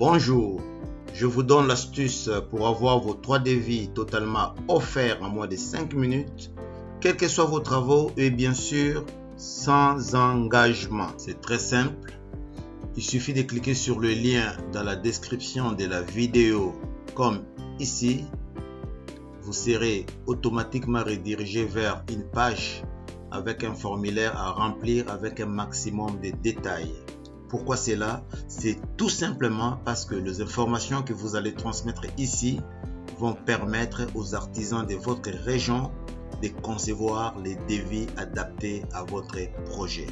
Bonjour, je vous donne l'astuce pour avoir vos 3 devis totalement offerts en moins de 5 minutes, quels que soient vos travaux et bien sûr sans engagement. C'est très simple, il suffit de cliquer sur le lien dans la description de la vidéo comme ici. Vous serez automatiquement redirigé vers une page avec un formulaire à remplir avec un maximum de détails. Pourquoi cela? C'est tout simplement parce que les informations que vous allez transmettre ici vont permettre aux artisans de votre région de concevoir les devis adaptés à votre projet.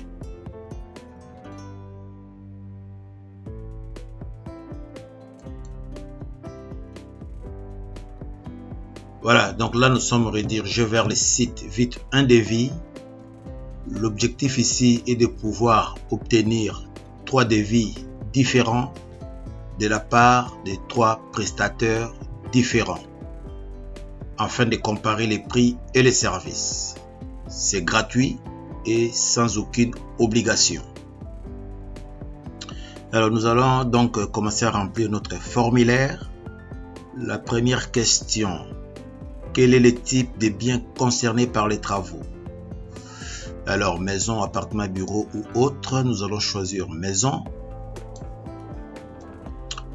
Voilà, donc là nous sommes redirigés vers le site Vite un devis. L'objectif ici est de pouvoir obtenir 3 devis différents de la part de 3 prestataires différents afin de comparer les prix et les services. C'est gratuit et sans aucune obligation. Alors nous allons donc commencer à remplir notre formulaire. La première question: quel est le type de biens concernés par les travaux? Alors, maison, appartement, bureau ou autre, nous allons choisir maison.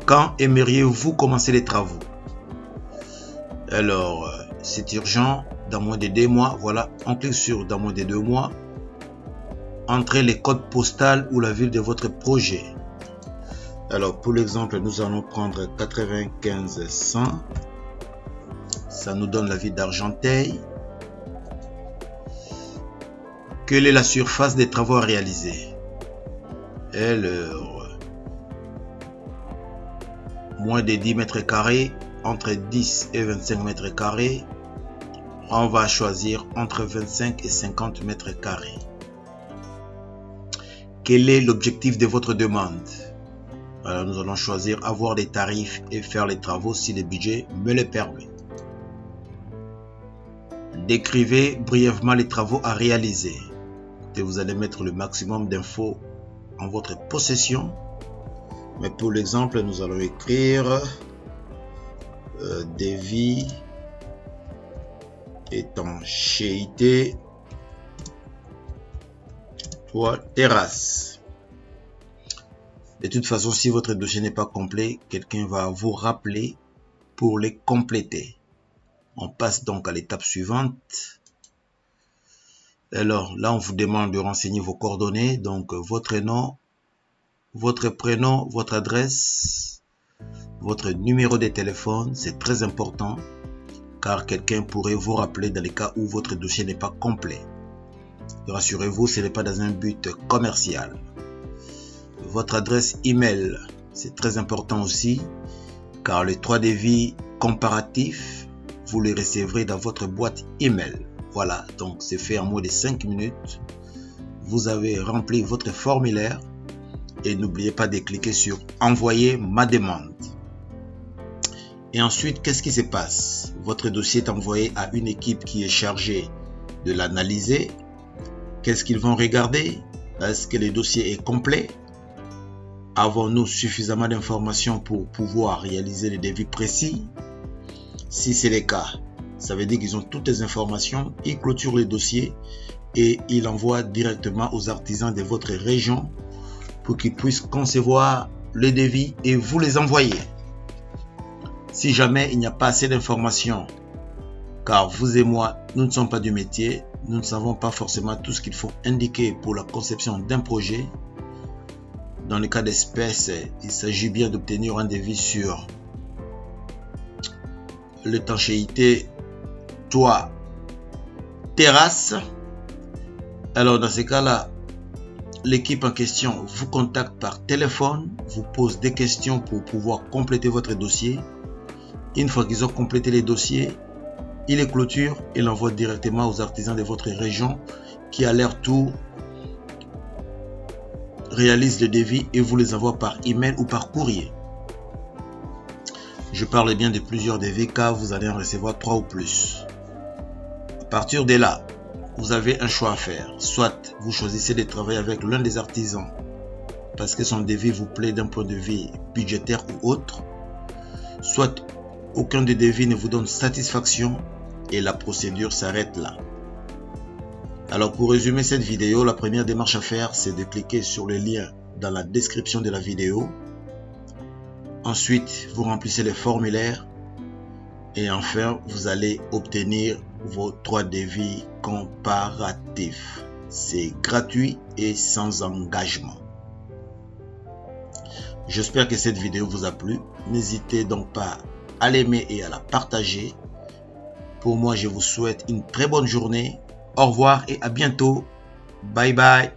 Quand aimeriez-vous commencer les travaux? Alors, c'est urgent, dans moins de 2 mois. Voilà, on clique sur dans moins de 2 mois. Entrez les codes postaux ou la ville de votre projet. Alors, pour l'exemple, nous allons prendre 95 100. Ça nous donne la ville d'Argenteuil. Quelle est la surface des travaux à réaliser? Alors, moins de 10 mètres carrés, entre 10 et 25 mètres carrés. On va choisir entre 25 et 50 mètres carrés. Quel est l'objectif de votre demande? Alors, nous allons choisir avoir des tarifs et faire les travaux si le budget me le permet. Décrivez brièvement les travaux à réaliser. Et vous allez mettre le maximum d'infos en votre possession. Mais pour l'exemple, nous allons écrire devis étanchéité toit terrasse. De toute façon, si votre dossier n'est pas complet, quelqu'un va vous rappeler pour les compléter. On passe donc à l'étape suivante. Alors là, on vous demande de renseigner vos coordonnées, donc votre nom, votre prénom, votre adresse, votre numéro de téléphone. C'est très important car quelqu'un pourrait vous rappeler dans les cas où votre dossier n'est pas complet. Rassurez-vous, ce n'est pas dans un but commercial. Votre adresse email, c'est très important aussi car les 3 devis comparatifs, vous les recevrez dans votre boîte email. Voilà, donc c'est fait en moins de 5 minutes. Vous avez rempli votre formulaire et n'oubliez pas de cliquer sur envoyer ma demande. Et ensuite, qu'est-ce qui se passe? Votre dossier est envoyé à une équipe qui est chargée de l'analyser. Qu'est-ce qu'ils vont regarder? Est-ce que le dossier est complet? Avons-nous suffisamment d'informations pour pouvoir réaliser les devis précis? Si c'est le cas, ça veut dire qu'ils ont toutes les informations, ils clôturent les dossiers et ils envoient directement aux artisans de votre région pour qu'ils puissent concevoir les devis et vous les envoyer. Si jamais il n'y a pas assez d'informations, car vous et moi, nous ne sommes pas du métier, nous ne savons pas forcément tout ce qu'il faut indiquer pour la conception d'un projet. Dans le cas d'espèce, il s'agit bien d'obtenir un devis sur l'étanchéité toit terrasse. Alors dans ces cas-là, l'équipe en question vous contacte par téléphone, vous pose des questions pour pouvoir compléter votre dossier. Une fois qu'ils ont complété les dossiers, ils les clôturent et l'envoient directement aux artisans de votre région qui à leur tour réalisent le devis et vous les envoient par email ou par courrier. Je parle bien de plusieurs devis car vous allez en recevoir 3 ou plus. À partir de là, vous avez un choix à faire. Soit vous choisissez de travailler avec l'un des artisans parce que son devis vous plaît d'un point de vue budgétaire ou autre, soit aucun des devis ne vous donne satisfaction et la procédure s'arrête là. Alors pour résumer cette vidéo, la première démarche à faire, c'est de cliquer sur le lien dans la description de la vidéo. Ensuite, vous remplissez les formulaires et enfin, vous allez obtenir vos 3 devis comparatifs. C'est gratuit et sans engagement. J'espère que cette vidéo vous a plu. N'hésitez donc pas à l'aimer et à la partager. Pour moi, je vous souhaite une très bonne journée. Au revoir et à bientôt. Bye bye.